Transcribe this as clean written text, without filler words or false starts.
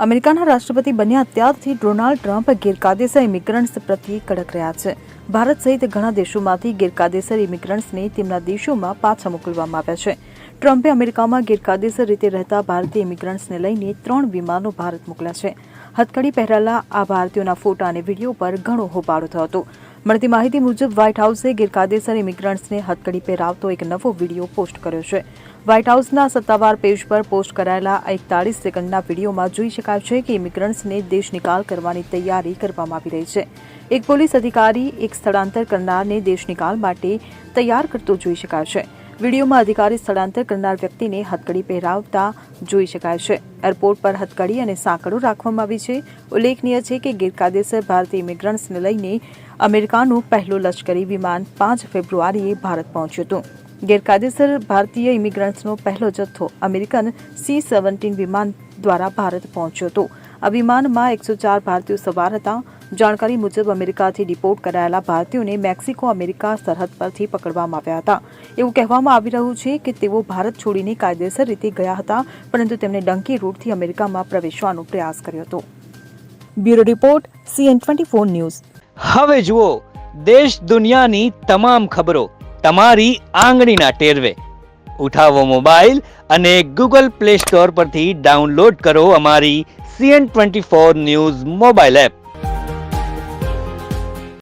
અમેરિકાના રાષ્ટ્રપતિ બન્યા ત્યારથી ડોનાલ્ડ ટ્રમ્પ ગેરકાયદેસર ઇમિગ્રન્ટ્સ પ્રત્યે કડક રહ્યા છે. ભારત સહિત ઘણા દેશોમાંથી ગેરકાયદેસર ઇમિગ્રન્ટ્સને તેમના દેશોમાં પાછા મોકલવામાં આવ્યા છે. ટ્રમ્પે અમેરિકામાં ગેરકાયદેસર રીતે રહેતા ભારતીય ઇમિગ્રન્ટ્સને લઈને 3 વિમાનો ભારત મોકલ્યા છે. હથકડી પહેરેલા આ ભારતીયોના ફોટા અને વિડીયો પર ઘણો હોબાળો થયો હતો. મળતી માહિતી મુજબ વ્હાઇટ હાઉસે ગેરકાયદેસર ઇમિગ્રન્ટ્સને હથકડી પહેરાવતો એક નવો વિડીયો પોસ્ટ કર્યો છે. વ્હાઇટ હાઉસના સત્તાવાર પેજ પર પોસ્ટ કરાયેલા 41 સેકન્ડના વિડીયોમાં જોઈ શકાય છે કે ઇમિગ્રન્ટ્સને દેશ નિકાલ કરવાની તૈયારી કરવામાં આવી રહી છે. એક પોલીસ અધિકારી એક સ્થળાંતર કરનારને દેશ નિકાલ માટે તૈયાર કરતો જોઈ શકાય છે. વિડીયોમાં અધિકારી સ્થળાંતર કરનાર વ્યક્તિને હથકડી પહેરાવતા જોઈ શકાય છે. એરપોર્ટ પર હથકડી અને સાંકળો રાખવામાં આવી છે. ઉલ્લેખનીય છે કે ગેરકાયદેસર ભારતીય ઇમિગ્રન્ટ્સને લઈને અમેરિકાનું પહેલું લશ્કરી વિમાન 5 ફેબ્રુઆરીએ ભારત પહોંચ્યું હતું. ગેરકાયદેસર ભારતીય ઇમિગ્રન્ટ્સનો પહેલો જથ્થો અમેરિકન C-17 વિમાન દ્વારા ભારત પહોંચ્યો હતો. આ વિમાનમાં 104 ભારતીયો સવાર હતા. જાણકારી મુજબ અમેરિકાથી ડિપોર્ટ કરાયેલા ભારતીયોને મેક્સિકો અમેરિકા સરહદ પરથી પકડવામાં આવ્યા હતા. એવું કહેવામાં આવી રહ્યું છે કે તેઓ ભારત છોડીને કાયદેસર રીતે ગયા હતા, પરંતુ તેમણે ડંકી રૂટથી અમેરિકામાં પ્રવેશવાનો પ્રયાસ કર્યો હતો. Bureau report CN24 news. હવે જુઓ દેશ દુનિયાની તમામ ખબરો તમારી આંગળીના ટેરવે. ઉઠાવો મોબાઈલ અને Google Play Store પરથી ડાઉનલોડ કરો અમારી CN24 ન્યૂઝ મોબાઈલ એપ.